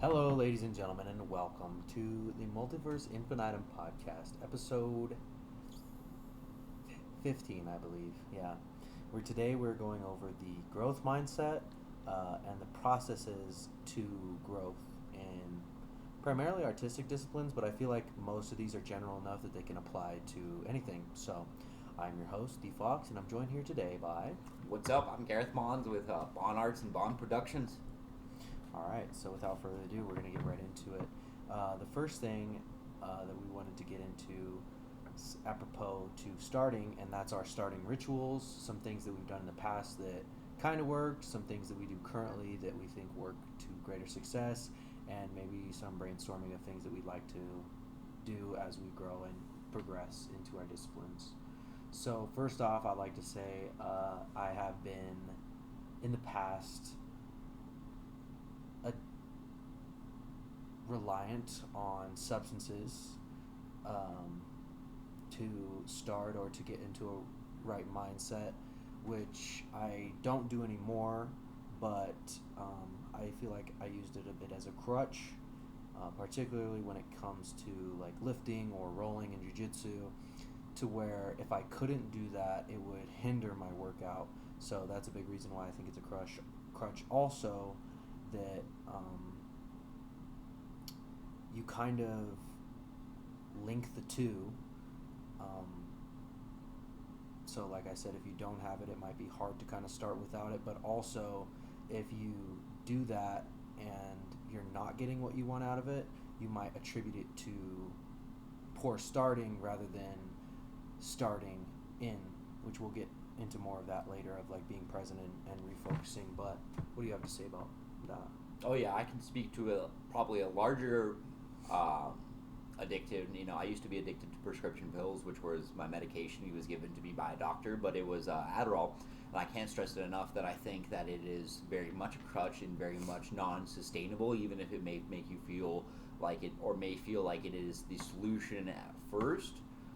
Hello, ladies and gentlemen, and welcome to the Multiverse Infinitum podcast, episode 15, I believe. Yeah. Where today we're going over the growth mindset and the processes to growth in primarily artistic disciplines, but I feel like most of these are general enough that they can apply to anything. So, I'm your host, D Fox, and I'm joined here today by. What's up? I'm Gareth Mons with Bond Arts and Bond Productions. All right, so without further ado, we're going to get right into it. The first thing that we wanted to get into apropos to starting, and that's our starting rituals, some things that we've done in the past that kind of worked, some things that we do currently that we think work to greater success, and maybe some brainstorming of things that we'd like to do as we grow and progress into our disciplines. So, first off, I'd like to say I have been in the past a reliant on substances to start or to get into a right mindset, which I don't do anymore, but I feel like I used it a bit as a crutch, particularly when it comes to like lifting or rolling in jiu-jitsu, to where if I couldn't do that, it would hinder my workout. So that's a big reason why I think it's a crutch. Also, that you kind of link the two. Um, so, like I said, if you don't have it, it might be hard to kind of start without it. But also, if you do that and you're not getting what you want out of it, you might attribute it to poor starting rather than starting in, which we'll get into more of that later, of like being present and refocusing. But what do you have to say about that? Oh yeah, I can speak to probably a larger uh, addicted. I used to be addicted to prescription pills, which was my medication he was given to me by a doctor, but it was Adderall. And I can't stress it enough that I think that it is very much a crutch and very much non-sustainable, even if it may make you feel like it, or may feel like it is the solution at first.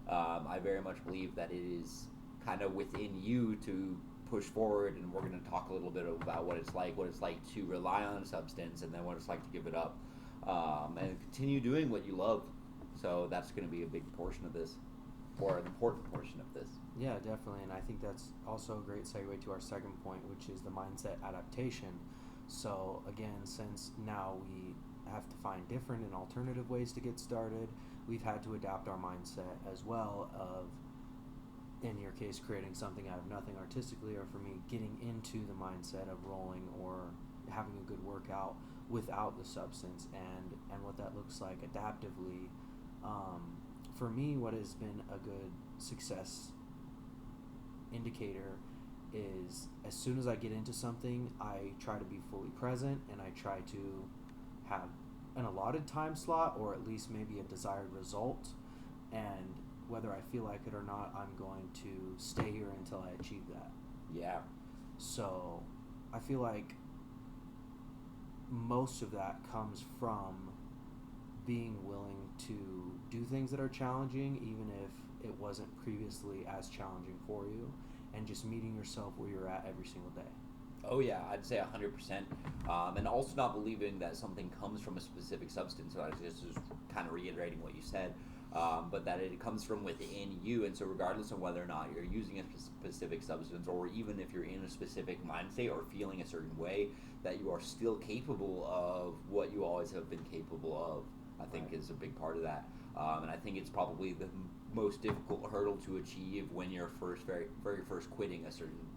I very much believe that it is kind of within you to push forward, and we're going to talk a little bit about what it's like to rely on a substance, and then what it's like to give it up, and continue doing what you love. So that's going to be a big portion of this, or an important portion of this. Yeah, definitely. And I think that's also a great segue to our second point, which is the mindset adaptation. So, again, since now we have to find different and alternative ways to get started, we've had to adapt our mindset as well of, in your case, creating something out of nothing artistically, or for me, getting into the mindset of rolling or having a good workout without the substance, and what that looks like adaptively. For me, what has been a good success indicator is as soon as I get into something, I try to be fully present and I try to have an allotted time slot or at least maybe a desired result. And whether I feel like it or not, I'm going to stay here until I achieve that. Yeah. So I feel like most of that comes from being willing to do things that are challenging, even if it wasn't previously as challenging for you, and just meeting yourself where you're at every single day. Oh yeah, I'd say 100%. And also not believing that something comes from a specific substance. So I just kind of reiterating what you said, but that it comes from within you. And so regardless of whether or not you're using a specific substance, or even if you're in a specific mind state or feeling a certain way, that you are still capable of what you always have been capable of. I think Right. is a big part of that. And I think it's probably the most difficult hurdle to achieve when you're very first quitting a certain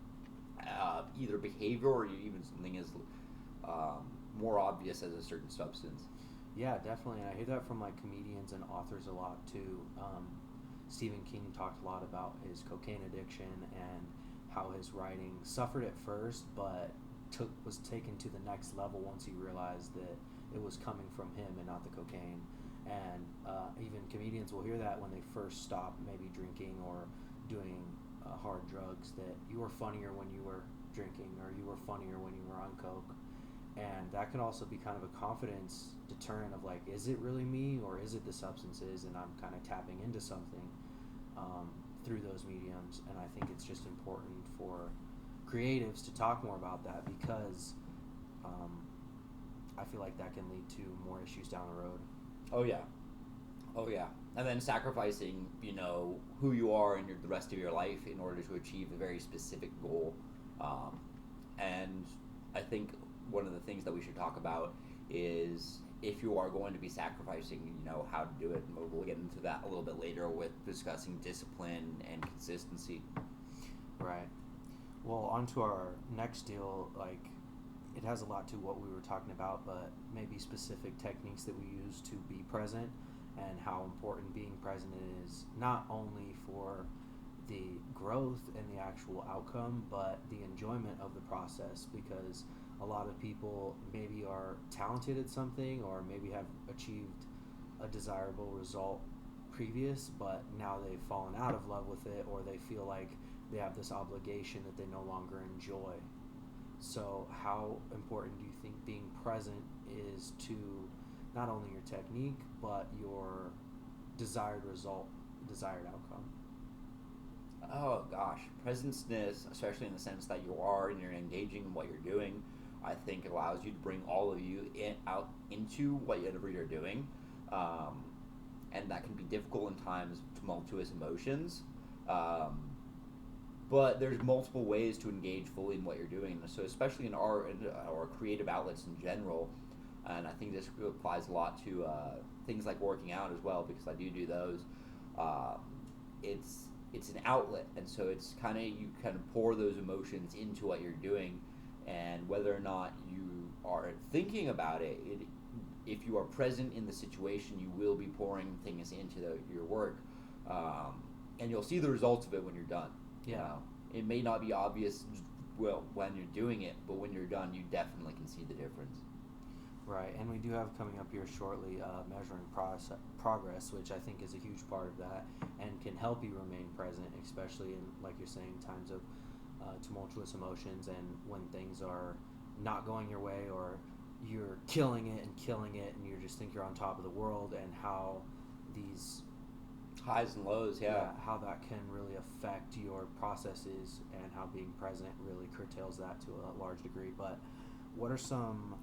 either behavior or even something as um, more obvious as a certain substance. Yeah, definitely. And I hear that from like comedians and authors a lot too. Stephen King talked a lot about his cocaine addiction and how his writing suffered at first, but was taken to the next level once he realized that it was coming from him and not the cocaine. And even comedians will hear that when they first stop maybe drinking or doing hard drugs, that you were funnier when you were drinking or you were funnier when you were on coke. And that can also be kind of a confidence deterrent of like, is it really me or is it the substances? And I'm kind of tapping into something through those mediums. And I think it's just important for creatives to talk more about that because um, I feel like that can lead to more issues down the road. Oh yeah. Oh yeah. And then sacrificing, who you are and the rest of your life in order to achieve a very specific goal. Um, and I think one of the things that we should talk about is if you are going to be sacrificing, how to do it. And we'll get into that a little bit later with discussing discipline and consistency. Right. Well, on to our next deal, like, it has a lot to what we were talking about, but maybe specific techniques that we use to be present and how important being present is not only for the growth and the actual outcome, but the enjoyment of the process, because a lot of people maybe are talented at something or maybe have achieved a desirable result previous, but now they've fallen out of love with it, or they feel like they have this obligation that they no longer enjoy. So how important do you think being present is to not only your technique, but your desired result, desired outcome? Oh gosh, presenceness, especially in the sense that you are and you're engaging in what you're doing, I think allows you to bring all of you out into whatever you're doing, and that can be difficult in times, tumultuous emotions. Um, but there's multiple ways to engage fully in what you're doing. So especially in art and or creative outlets in general, and I think this applies a lot to things like working out as well, because I do those. Um, it's an outlet, and so it's you kind of pour those emotions into what you're doing, and whether or not you are thinking about it, if you are present in the situation, you will be pouring things into your work, and you'll see the results of it when you're done. Yeah. It may not be obvious when you're doing it, but when you're done, you definitely can see the difference. Right, and we do have coming up here shortly measuring progress, which I think is a huge part of that and can help you remain present, especially in, like you're saying, times of tumultuous emotions and when things are not going your way, or you're killing it and you just think you're on top of the world, and how these highs and lows, how that can really affect your processes, and how being present really curtails that to a large degree. But what are some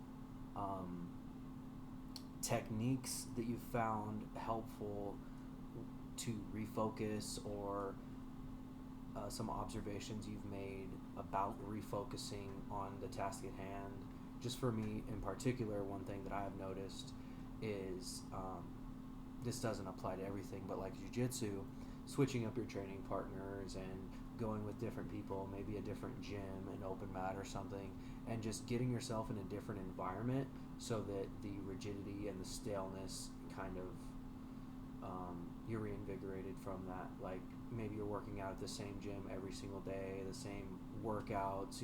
techniques that you've found helpful to refocus, or some observations you've made about refocusing on the task at hand? Just for me in particular, one thing that I have noticed is, this doesn't apply to everything, but like jiu-jitsu, switching up your training partners and going with different people, maybe a different gym, an open mat or something, and just getting yourself in a different environment so that the rigidity and the staleness kind of, you're reinvigorated from that. Like, maybe you're working out at the same gym every single day, the same workouts,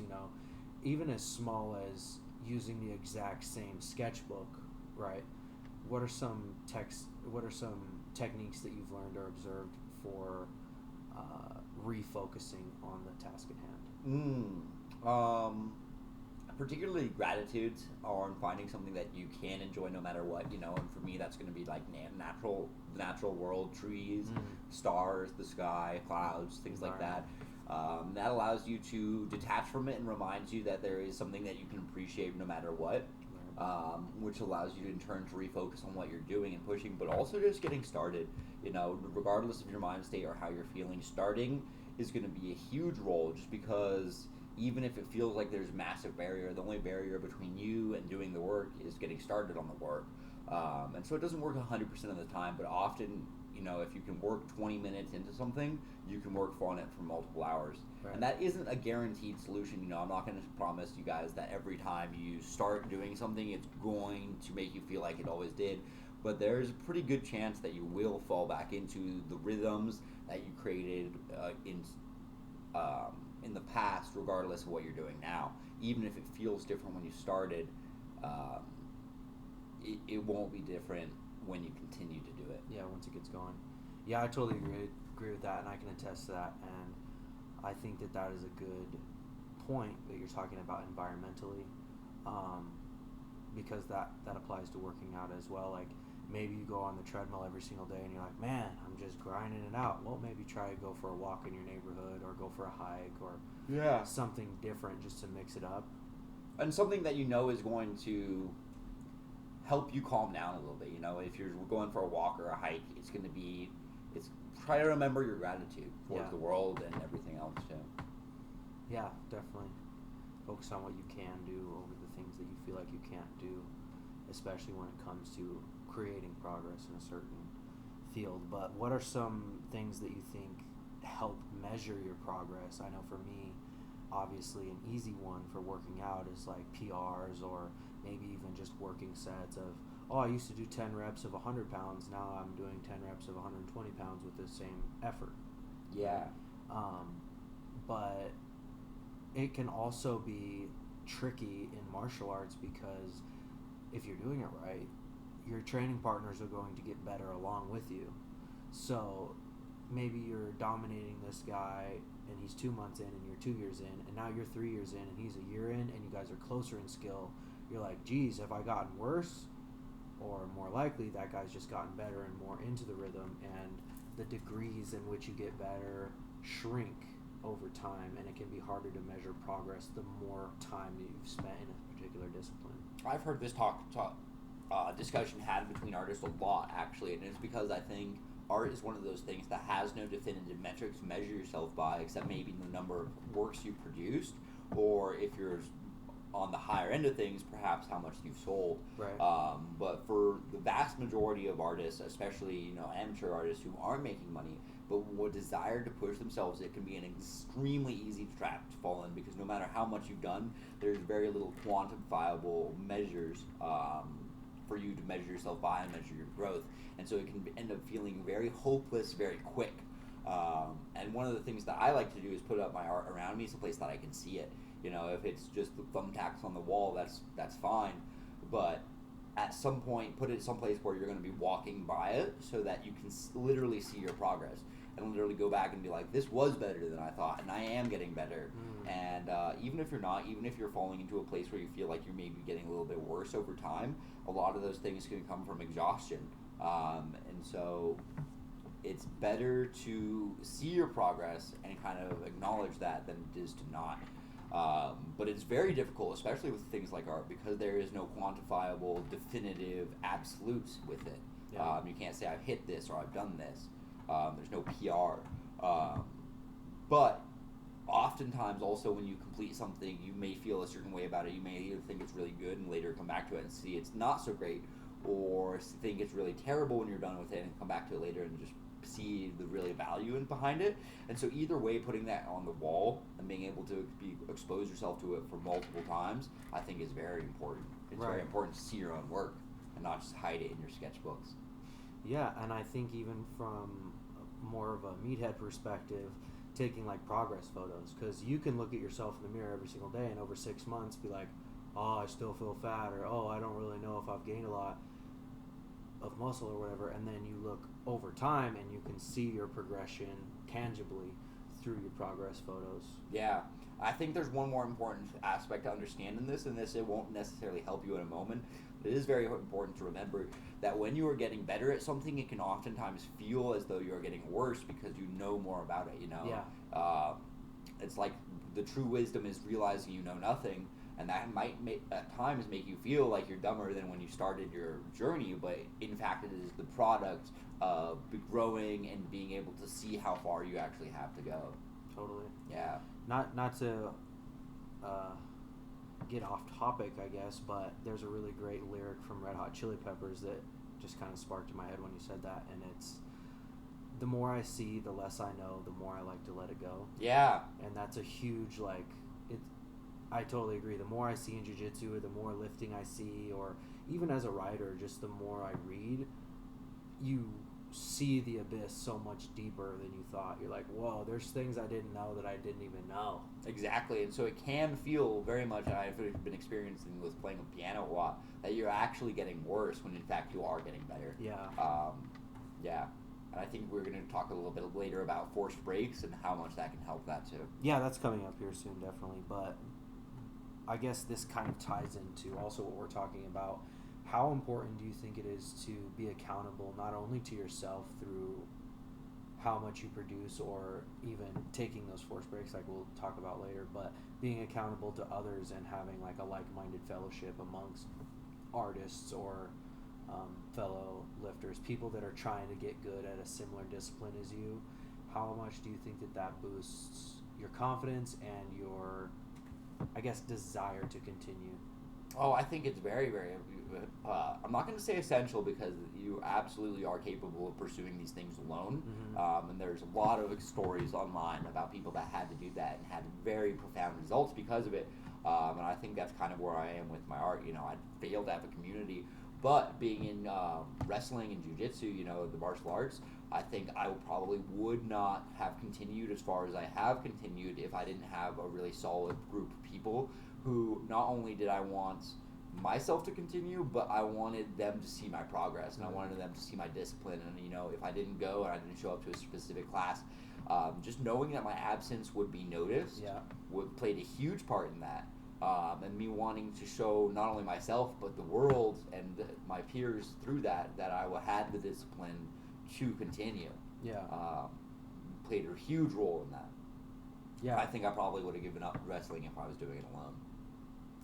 even as small as using the exact same sketchbook, right? What are some techniques that you've learned or observed for refocusing on the task at hand? Particularly gratitude on finding something that you can enjoy no matter what, and for me that's going to be like the natural world, trees, stars, the sky, clouds, things like that. That allows you to detach from it and reminds you that there is something that you can appreciate no matter what, which allows you in turn to refocus on what you're doing and pushing, but also just getting started. Regardless of your mind state or how you're feeling, starting is going to be a huge role, just because even if it feels like there's a massive barrier, the only barrier between you and doing the work is getting started on the work. And so it doesn't work 100% of the time, but often, if you can work 20 minutes into something, you can work on it for multiple hours. Right. And that isn't a guaranteed solution. I'm not going to promise you guys that every time you start doing something, it's going to make you feel like it always did. But there's a pretty good chance that you will fall back into the rhythms that you created in the past, regardless of what you're doing now. Even if it feels different when you started, it won't be different when you continue to do it. Yeah, once it gets going. Yeah, I totally agree with that, and I can attest to that. And I think that is a good point that you're talking about environmentally, because that applies to working out as well. Like, maybe you go on the treadmill every single day and you're like, man, I'm just grinding it out. Well, maybe try to go for a walk in your neighborhood, or go for a hike, or something different just to mix it up. And something that is going to help you calm down a little bit. If you're going for a walk or a hike, it's try to remember your gratitude towards the world and everything else too. Yeah, definitely. Focus on what you can do over the things that you feel like you can't do, especially when it comes to creating progress in a certain field. But what are some things that you think help measure your progress? I know for me, obviously an easy one for working out is like PRs, or maybe even just working sets of, oh, I used to do 10 reps of 100 pounds, now I'm doing 10 reps of 120 pounds with the same effort. Yeah. But it can also be tricky in martial arts, because if you're doing it right, your training partners are going to get better along with you. So maybe you're dominating this guy and he's 2 months in and you're 2 years in, and now you're 3 years in and he's a year in, and you guys are closer in skill. You're like, geez, have I gotten worse? Or more likely, that guy's just gotten better and more into the rhythm, and the degrees in which you get better shrink over time, and it can be harder to measure progress the more time that you've spent in a particular discipline. I've heard this discussion had between artists a lot, actually, and it's because I think art is one of those things that has no definitive metrics to measure yourself by, except maybe the number of works you produced, or if you're on the higher end of things, perhaps how much you've sold. Right. But for the vast majority of artists, especially amateur artists who aren't making money but would desire to push themselves, it can be an extremely easy trap to fall in, because no matter how much you've done, there's very little quantifiable measures for you to measure yourself by and measure your growth, and so it can end up feeling very hopeless very quick. And one of the things that I like to do is put up my art around me, someplace that I can see it. If it's just the thumbtacks on the wall, that's fine, but at some point put it someplace where you're going to be walking by it, so that you can literally see your progress and literally go back and be like, this was better than I thought, and I am getting better. And even if you're not, even if you're falling into a place where you feel like you're maybe getting a little bit worse over time, a lot of those things can come from exhaustion. And so it's better to see your progress and kind of acknowledge that than it is to not. But it's very difficult, especially with things like art, because there is no quantifiable, definitive absolutes with it. Yeah. You can't say I've hit this or I've done this. There's no PR. But oftentimes also when you complete something, you may feel a certain way about it. You may either think it's really good and later come back to it and see it's not so great, or think it's really terrible when you're done with it and come back to it later and just see the really value in behind it. And so either way, putting that on the wall and being able to expose yourself to it for multiple times, I think is very important. It's Right. very important to see your own work and not just hide it in your sketchbooks. Yeah, and I think even from more of a meathead perspective, taking like progress photos, because you can look at yourself in the mirror every single day and over 6 months be like, oh, I still feel fat, or oh, I don't really know if I've gained a lot of muscle or whatever, and then you look over time and you can see your progression tangibly through your progress photos. Yeah, I think there's one more important aspect to understand in this, and it won't necessarily help you in a moment. It is very important to remember that when you are getting better at something, it can oftentimes feel as though you are getting worse because you know more about it. Yeah. It's like the true wisdom is realizing you know nothing, and that might at times make you feel like you're dumber than when you started your journey, but in fact it is the product of growing and being able to see how far you actually have to go. Totally. Yeah. Not to get off topic, I guess, but there's a really great lyric from Red Hot Chili Peppers that just kind of sparked in my head when you said that, and it's, the more I see, the less I know, the more I like to let it go. Yeah. And that's a huge, like, I totally agree. The more I see in jiu-jitsu, or the more lifting I see, or even as a writer, just the more I read, you see the abyss so much deeper than you thought. You're like, whoa, there's things I didn't know that I didn't even know. Exactly, and so it can feel very much, I've been experiencing with playing the piano a lot, that you're actually getting worse when in fact you are getting better. Yeah. Yeah. And I think we're going to talk a little bit later about forced breaks and how much that can help that too. Yeah, that's coming up here soon, definitely. But I guess this kind of ties into also what we're talking about. How important do you think it is to be accountable not only to yourself through how much you produce, or even taking those forced breaks like we'll talk about later, but being accountable to others and having like a like-minded fellowship amongst artists or fellow lifters, people that are trying to get good at a similar discipline as you, how much do you think that that boosts your confidence and your, I guess, desire to continue? Oh, I think it's very, very. I'm not going to say essential because you absolutely are capable of pursuing these things alone. And there's a lot of stories online about people that had to do that and had very profound results because of it. And I think that's kind of where I am with my art. You know, I failed to have a community, but being in wrestling and jiu-jitsu, you know, the martial arts, I think I probably would not have continued as far as I have continued if I didn't have a really solid group of people who not only did I want myself to continue, but I wanted them to see my progress, and I wanted them to see my discipline. And, you know, if I didn't go and I didn't show up to a specific class, just knowing that my absence would be noticed played a huge part in that. And me wanting to show not only myself, but the world and my peers through that I had the discipline to continue. Played a huge role in that. I think I probably would have given up wrestling if I was doing it alone.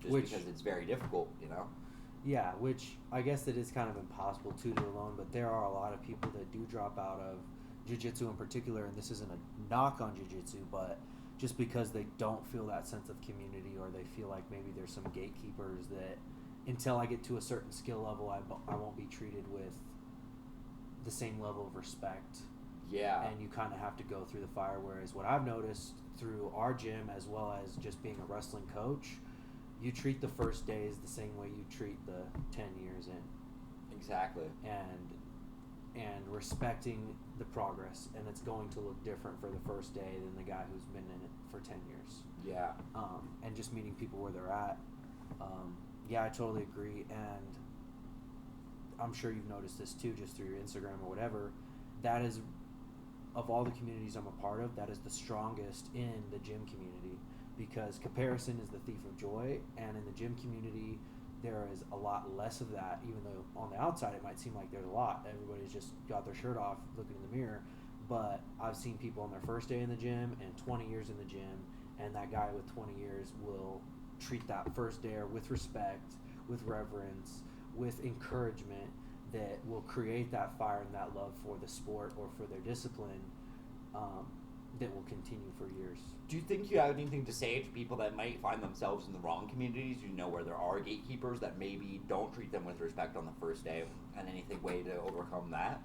Just because it's very difficult, you know? Yeah, which I guess it is kind of impossible to do alone, but there are a lot of people that do drop out of jiu-jitsu in particular, and this isn't a knock on jiu-jitsu, but just because they don't feel that sense of community, or they feel like maybe there's some gatekeepers that until I get to a certain skill level, I won't be treated with the same level of respect. Yeah. And you kind of have to go through the fire, whereas what I've noticed through our gym as well as just being a wrestling coach, you treat the first days the same way you treat the 10 years in. Exactly. And respecting the progress, and it's going to look different for the first day than the guy who's been in it for 10 years. Yeah. And just meeting people where they're at. Yeah, I totally agree, and I'm sure you've noticed this too, just through your Instagram or whatever. That is, of all the communities I'm a part of, that is the strongest in the gym community, because comparison is the thief of joy, and in the gym community there is a lot less of that, even though on the outside it might seem like there's a lot. Everybody's just got their shirt off looking in the mirror, but I've seen people on their first day in the gym and 20 years in the gym, and that guy with 20 years will treat that first day with respect, with reverence, with encouragement, that will create that fire and that love for the sport or for their discipline, that will continue for years. Do you think you have anything to say to people that might find themselves in the wrong communities, you know, where there are gatekeepers that maybe don't treat them with respect on the first day, and anything way to overcome that?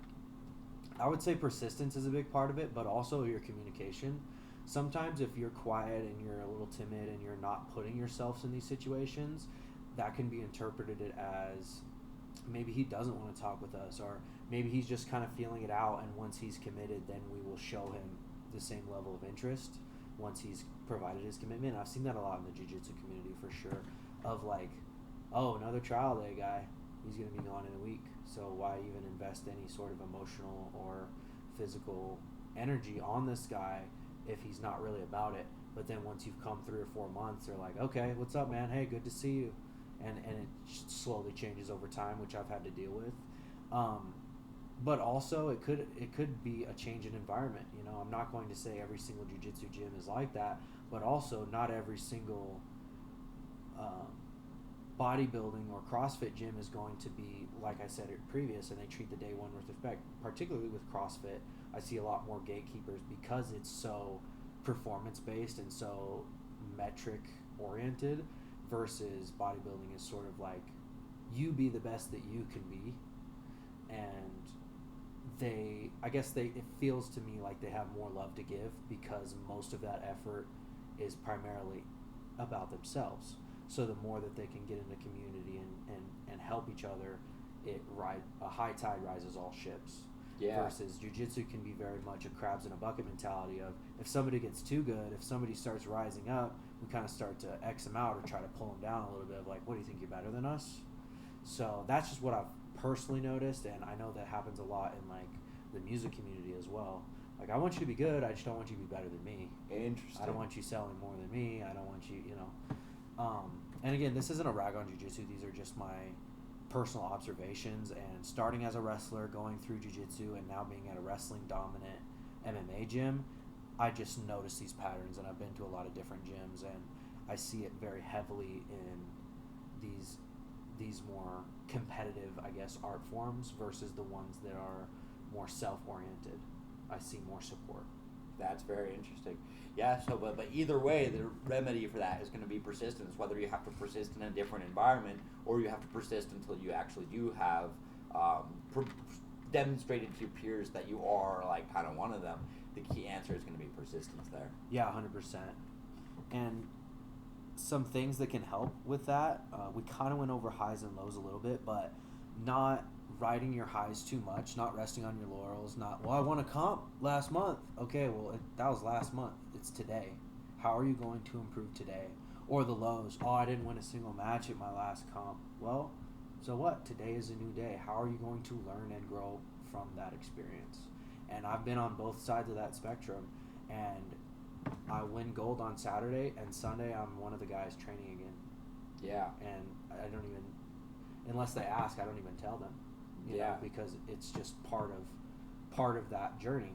I would say persistence is a big part of it, but also your communication. Sometimes if you're quiet and you're a little timid and you're not putting yourself in these situations, that can be interpreted as maybe he doesn't want to talk with us, or maybe he's just kind of feeling it out, and once he's committed, then we will show him the same level of interest once he's provided his commitment. I've seen that a lot in the jiu-jitsu community for sure, of like, oh, another trial day guy, he's going to be gone in a week, so why even invest any sort of emotional or physical energy on this guy if he's not really about it? But then once you've come 3 or 4 months, they're like, okay, what's up, man? Hey, good to see you. And it slowly changes over time, which I've had to deal with. But also it could be a change in environment. You know, I'm not going to say every single jiu-jitsu gym is like that, but also not every single bodybuilding or CrossFit gym is going to be, like I said previous, and they treat the day one with respect. Particularly with CrossFit, I see a lot more gatekeepers because it's so performance-based and so metric-oriented, versus bodybuilding is sort of like, you be the best that you can be. And it feels to me like they have more love to give, because most of that effort is primarily about themselves. So the more that they can get in the community and help each other, a high tide rises all ships. Yeah. Versus jiu-jitsu can be very much a crabs in a bucket mentality of, if somebody gets too good, if somebody starts rising up, we kind of start to X them out or try to pull them down a little bit of like, what do you think, you're better than us? So that's just what I've personally noticed, and I know that happens a lot in like the music community as well. Like, I want you to be good, I just don't want you to be better than me. Interesting. I don't want you selling more than me. I don't want you, you know. And again, this isn't a rag on jiu-jitsu. These are just my personal observations, and starting as a wrestler, going through jiu-jitsu, and now being at a wrestling dominant MMA gym, I just notice these patterns, and I've been to a lot of different gyms, and I see it very heavily in these these more competitive, I guess, art forms versus the ones that are more self-oriented. I see more support. That's very interesting. Yeah. So, but either way, the remedy for that is going to be persistence. Whether you have to persist in a different environment or you have to persist until you actually do have um, pr- demonstrated to your peers that you are like kind of one of them. The key answer is going to be persistence there. Yeah, 100%. And some things that can help with that, we kind of went over highs and lows a little bit, but not riding your highs too much, not resting on your laurels, not, well, I won a comp last month. Okay, well, that was last month. It's today. How are you going to improve today? Or the lows, oh, I didn't win a single match at my last comp. Well, so what? Today is a new day. How are you going to learn and grow from that experience? And I've been on both sides of that spectrum, and I win gold on Saturday, and Sunday I'm one of the guys training again. Yeah. And I don't even, unless they ask, I don't even tell them. You know, because it's just part of that journey.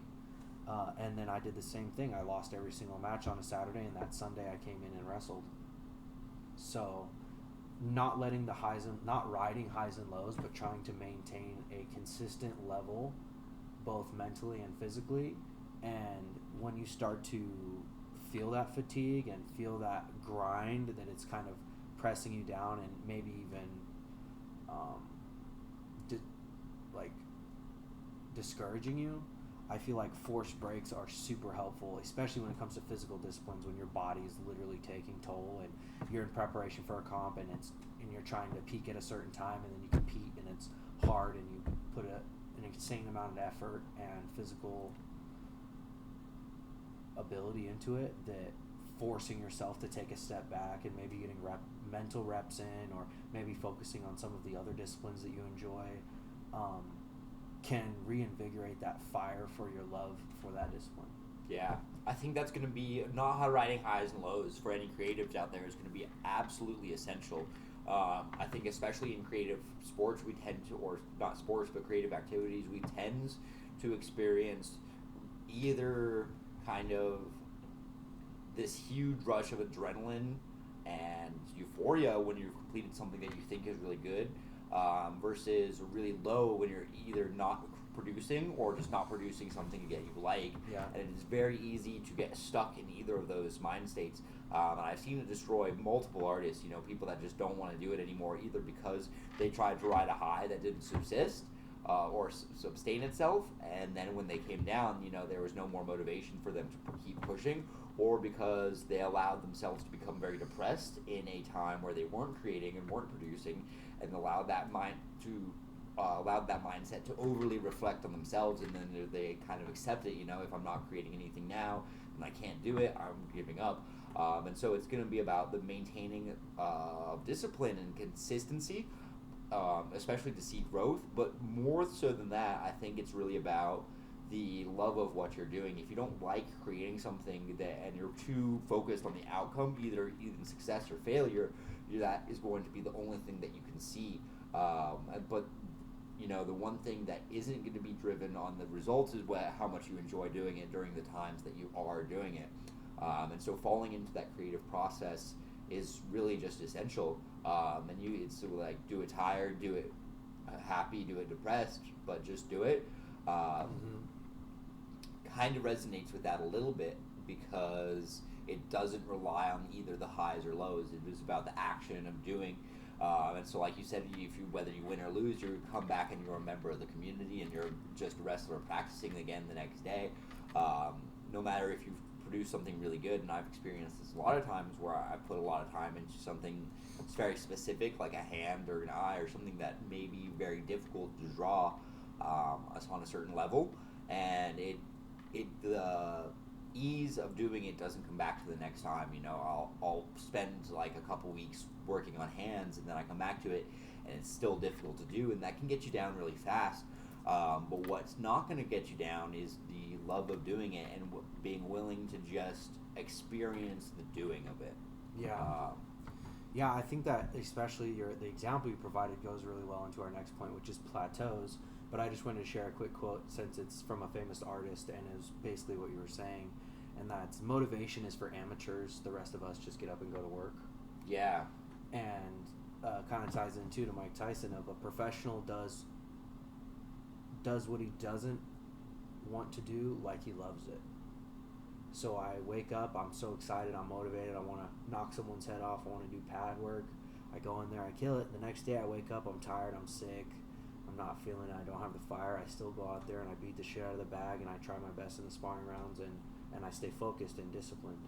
And then I did the same thing. I lost every single match on a Saturday, and that Sunday I came in and wrestled. So, not letting the highs and not riding highs and lows, but trying to maintain a consistent level, both mentally and physically. And when you start to feel that fatigue and feel that grind, that it's kind of pressing you down and maybe even discouraging you, I feel like forced breaks are super helpful, especially when it comes to physical disciplines, when your body is literally taking toll and you're in preparation for a comp and you're trying to peak at a certain time, and then you compete and it's hard and you put an insane amount of effort and physical ability into it, that forcing yourself to take a step back and maybe getting mental reps in, or maybe focusing on some of the other disciplines that you enjoy, can reinvigorate that fire for your love for that discipline. Yeah, I think that's going to be not how riding highs and lows for any creatives out there is going to be absolutely essential. I think especially in creative sports, we tend to, or not sports, but creative activities, we tend to experience either kind of this huge rush of adrenaline and euphoria when you've completed something that you think is really good, versus really low when you're either not producing or just not producing something that you like. Yeah. And it is very easy to get stuck in either of those mind states. And I've seen it destroy multiple artists, people that just don't want to do it anymore, either because they tried to ride a high that didn't subsist, or sustain itself, and then when they came down, there was no more motivation for them to keep pushing, or because they allowed themselves to become very depressed in a time where they weren't creating and weren't producing, and allowed that mindset to overly reflect on themselves, and then they kind of accept it. If I'm not creating anything now, and I can't do it, I'm giving up. And so it's going to be about the maintaining of discipline and consistency, especially to see growth. But more so than that, I think it's really about the love of what you're doing. If you don't like creating something and you're too focused on the outcome, either success or failure, that is going to be the only thing that you can see. But the one thing that isn't going to be driven on the results is how much you enjoy doing it during the times that you are doing it. And so falling into that creative process is really just essential. It's sort of like, do it tired, do it happy, do it depressed, but just do it. Kind of resonates with that a little bit, because it doesn't rely on either the highs or lows. It is about the action of doing. And so, like you said, whether you win or lose, you come back and you're a member of the community, and you're just a wrestler practicing again the next day. No matter if you've produced something really good, and I've experienced this a lot of times where I put a lot of time into something that's very specific, like a hand or an eye or something that may be very difficult to draw us on a certain level, and the ease of doing it doesn't come back to the next time. I'll spend like a couple weeks working on hands, and then I come back to it and it's still difficult to do, and that can get you down really fast. But what's not going to get you down is the love of doing it and being willing to just experience the doing of it. Yeah, I think that especially the example you provided goes really well into our next point, which is plateaus. But I just wanted to share a quick quote, since it's from a famous artist and is basically what you were saying, and that's, motivation is for amateurs. The rest of us just get up and go to work. Yeah. And kind of ties into to Mike Tyson of a professional does what he doesn't want to do like he loves it. So I wake up, I'm so excited, I'm motivated, I want to knock someone's head off, I want to do pad work. I go in there, I kill it. The next day I wake up, I'm tired, I'm sick, I'm not feeling it, I don't have the fire. I still go out there and I beat the shit out of the bag and I try my best in the sparring rounds and I stay focused and disciplined.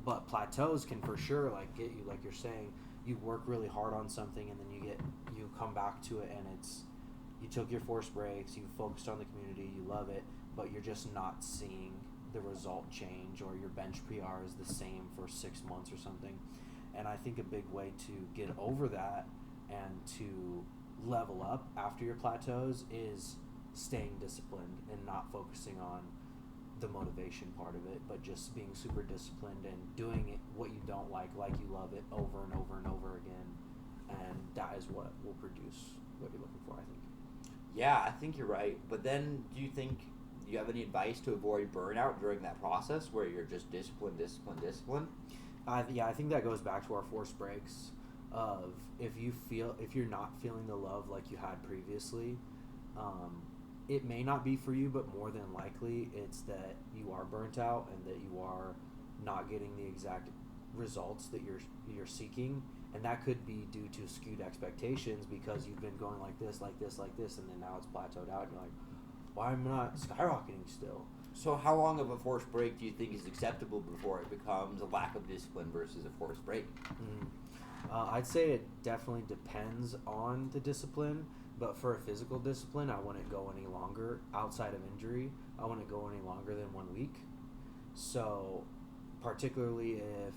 But plateaus can for sure like get you, like you're saying, you work really hard on something and then you come back to it and it's you took your forced breaks, you focused on the community, you love it, but you're just not seeing the result change, or your bench PR is the same for 6 months or something. And I think a big way to get over that and to level up after your plateaus is staying disciplined and not focusing on the motivation part of it, but just being super disciplined and doing it what you don't like you love it over and over and over again. And that is what will produce what you're looking for, I think. Yeah, I think you're right. But then do you have any advice to avoid burnout during that process where you're just disciplined? I think that goes back to our forced breaks of if you're not feeling the love like you had previously, it may not be for you, but more than likely it's that you are burnt out and that you are not getting the exact results that you're seeking, and that could be due to skewed expectations because you've been going like this, and then now it's plateaued out and you're like, why am I not skyrocketing still? So how long of a forced break do you think is acceptable before it becomes a lack of discipline versus a forced break? I'd say it definitely depends on the discipline, but for a physical discipline, I wouldn't go any longer. Outside of injury, I wouldn't go any longer than 1 week. So particularly if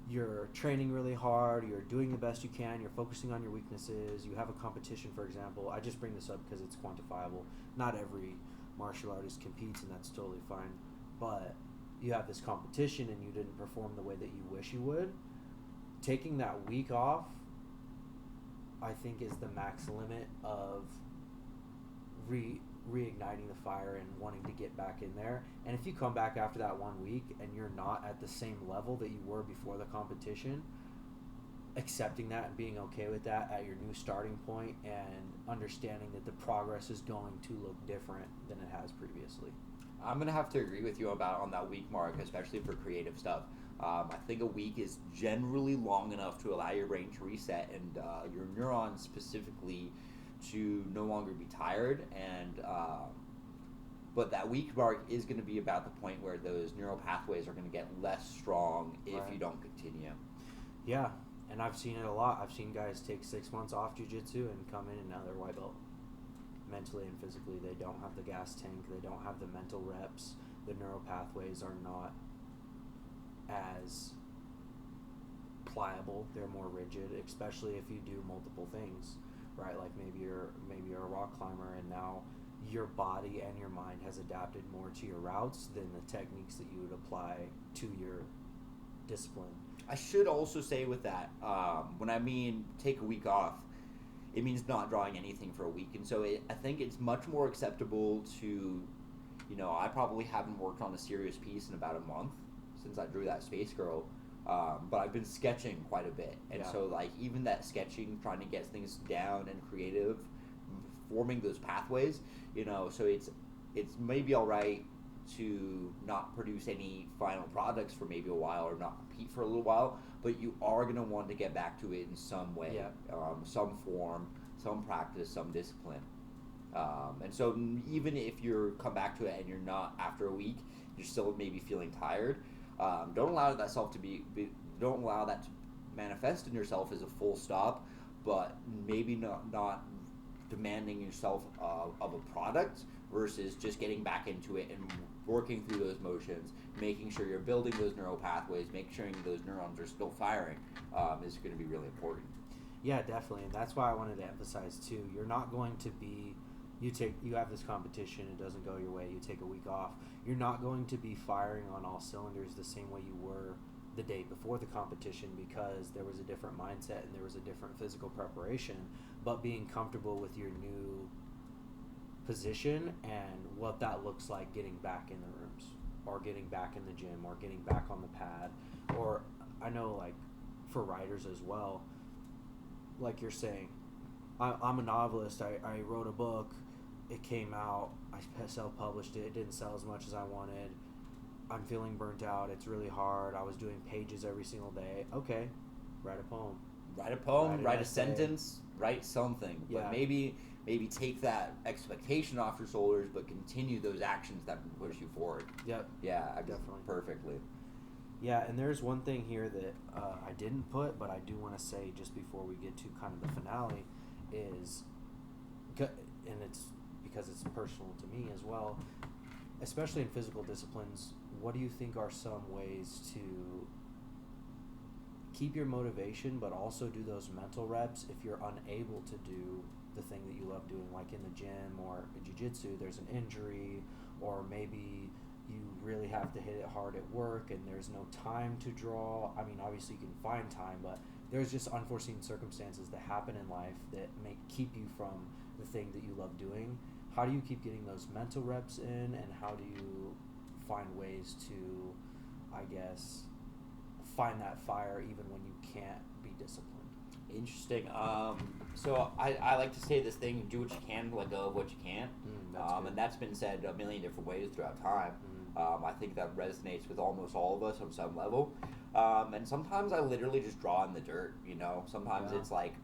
you're training really hard, you're doing the best you can, you're focusing on your weaknesses, you have a competition, for example. I just bring this up because it's quantifiable. Not every martial artist competes, and that's totally fine. But you have this competition and you didn't perform the way that you wish you would. Taking that week off, I think, is the max limit of reigniting the fire and wanting to get back in there. And if you come back after that 1 week and you're not at the same level that you were before the competition, accepting that and being okay with that at your new starting point and understanding that the progress is going to look different than it has previously. I'm going to have to agree with you on that week mark, especially for creative stuff. I think a week is generally long enough to allow your brain to reset and your neurons specifically to no longer be tired. And but that week mark is going to be about the point where those neural pathways are going to get less strong if Right. you don't continue. Yeah, and I've seen it a lot. I've seen guys take 6 months off jiu-jitsu and come in and now they're white belt. Mentally and physically, they don't have the gas tank, they don't have the mental reps, the neural pathways are not as pliable, they're more rigid, especially if you do multiple things, right? Like maybe you're a rock climber and now your body and your mind has adapted more to your routes than the techniques that you would apply to your discipline. I should also say with that, when I mean take a week off, it means not drawing anything for a week. And so I think it's much more acceptable to, I probably haven't worked on a serious piece in about a month since I drew that Space Girl. But I've been sketching quite a bit. And Yeah. so like even that sketching, trying to get things down and creative, forming those pathways, so it's maybe all right to not produce any final products for maybe a while or not compete for a little while, but you are going to want to get back to it in some way, Yeah. some form, some practice, some discipline. And so even if you come back to it and you're not after a week, you're still maybe feeling tired, don't allow that don't allow that to manifest in yourself as a full stop, but maybe not demanding yourself of a product versus just getting back into it and working through those motions, making sure you're building those neural pathways, making sure those neurons are still firing, is going to be really important. Yeah, definitely, and that's why I wanted to emphasize too. You're not going to be, you have this competition, it doesn't go your way, you take a week off. You're not going to be firing on all cylinders the same way you were the day before the competition because there was a different mindset and there was a different physical preparation. But being comfortable with your new position and what that looks like getting back in the rooms or getting back in the gym or getting back on the pad, or I know like for riders as well, like you're saying, I'm a novelist. I wrote a book. It came out. I self-published it. It didn't sell as much as I wanted. I'm feeling burnt out. It's really hard. I was doing pages every single day. Okay, write a poem. Write a poem, write a essay. sentence, write something. Yeah. But maybe take that expectation off your shoulders, but continue those actions that push you forward. Yep. Yeah, Definitely. Perfectly. Yeah, and there's one thing here that I didn't put, but I do want to say just before we get to kind of the finale, is, and it's because it's personal to me as well, especially in physical disciplines, what do you think are some ways to keep your motivation but also do those mental reps if you're unable to do the thing that you love doing, like in the gym or jiu-jitsu, there's an injury, or maybe you really have to hit it hard at work and there's no time to draw. I mean, obviously you can find time, but there's just unforeseen circumstances that happen in life that may keep you from the thing that you love doing. How do you keep getting those mental reps in, and how do you find ways to, I guess, find that fire even when you can't be disciplined? Interesting. So I like to say this thing: do what you can, let go of what you can't. And that's been said a million different ways throughout time. I think that resonates with almost all of us on some level. And sometimes I literally just draw in the dirt. Sometimes it's like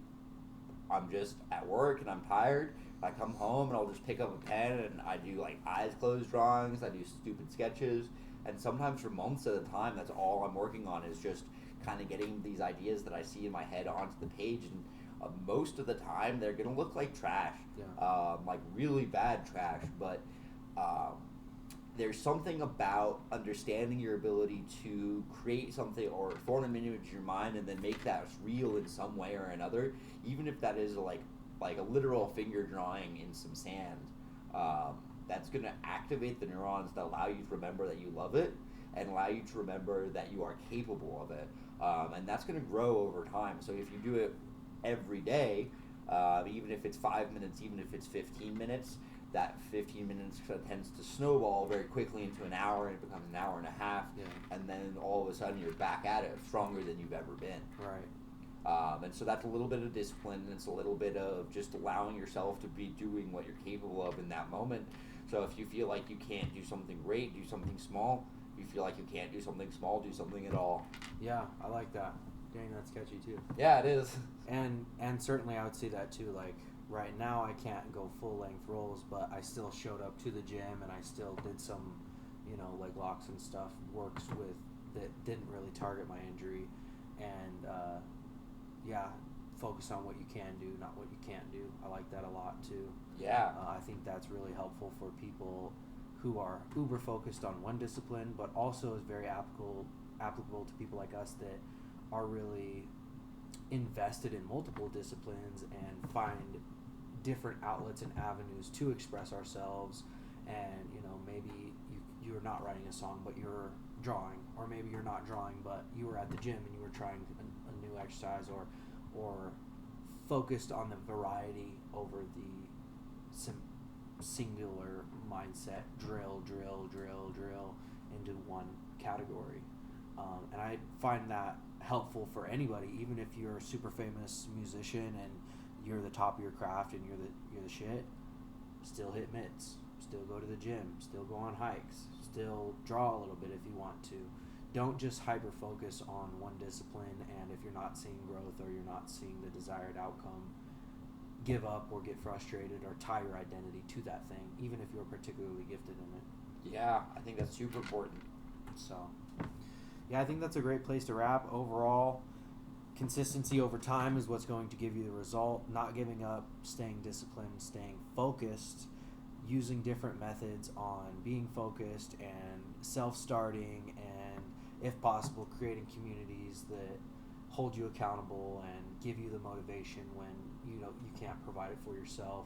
I'm just at work and I'm tired. I come home and I'll just pick up a pen and I do like eyes closed drawings. I do stupid sketches, and sometimes for months at a time, that's all I'm working on is just kind of getting these ideas that I see in my head onto the page. And most of the time, they're gonna look like trash, like really bad trash. But there's something about understanding your ability to create something or form an image in your mind and then make that real in some way or another, even if that is like a literal finger drawing in some sand. That's going to activate the neurons that allow you to remember that you love it and allow you to remember that you are capable of it. And that's going to grow over time. So if you do it every day, even if it's 5 minutes, even if it's 15 minutes, that 15 minutes tends to snowball very quickly into an hour, and it becomes an hour and a half, and then all of a sudden you're back at it, stronger than you've ever been. Right. And so that's a little bit of discipline, and it's a little bit of just allowing yourself to be doing what you're capable of in that moment. So if you feel like you can't do something great, do something small. If you feel like you can't do something small, do something at all. Yeah, I like that. Dang, that's catchy too. Yeah, it is. And certainly I would say that too. Like right now I can't go full length rolls, but I still showed up to the gym and I still did some, leg locks and stuff, works with that didn't really target my injury. And focus on what you can do, not what you can't do. I like that a lot too. Yeah. I think that's really helpful for people who are uber focused on one discipline, but also is very applicable to people like us that are really invested in multiple disciplines and find different outlets and avenues to express ourselves. And maybe you're not writing a song but you're drawing, or maybe you're not drawing but you were at the gym and you were trying a new exercise, or focused on the variety over the singular mindset, drill into one category. And I find that helpful for anybody, even if you're a super famous musician and you're the top of your craft and you're the shit. Still hit mitts, still go to the gym, still go on hikes, still draw a little bit if you want to. Don't just hyper focus on one discipline, and if you're not seeing growth or you're not seeing the desired outcome, give up or get frustrated or tie your identity to that thing, even if you're particularly gifted in it. Yeah, I think that's super important. So, yeah, I think that's a great place to wrap. Overall, consistency over time is what's going to give you the result. Not giving up, staying disciplined, staying focused, using different methods on being focused and self-starting, and if possible, creating communities that hold you accountable and give you the motivation when you can't provide it for yourself.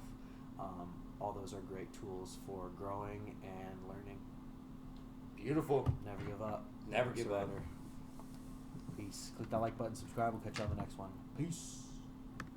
All those are great tools for growing and learning. Beautiful. Never give up. Never give up. Peace. Click that like button, subscribe. We'll catch you on the next one. Peace.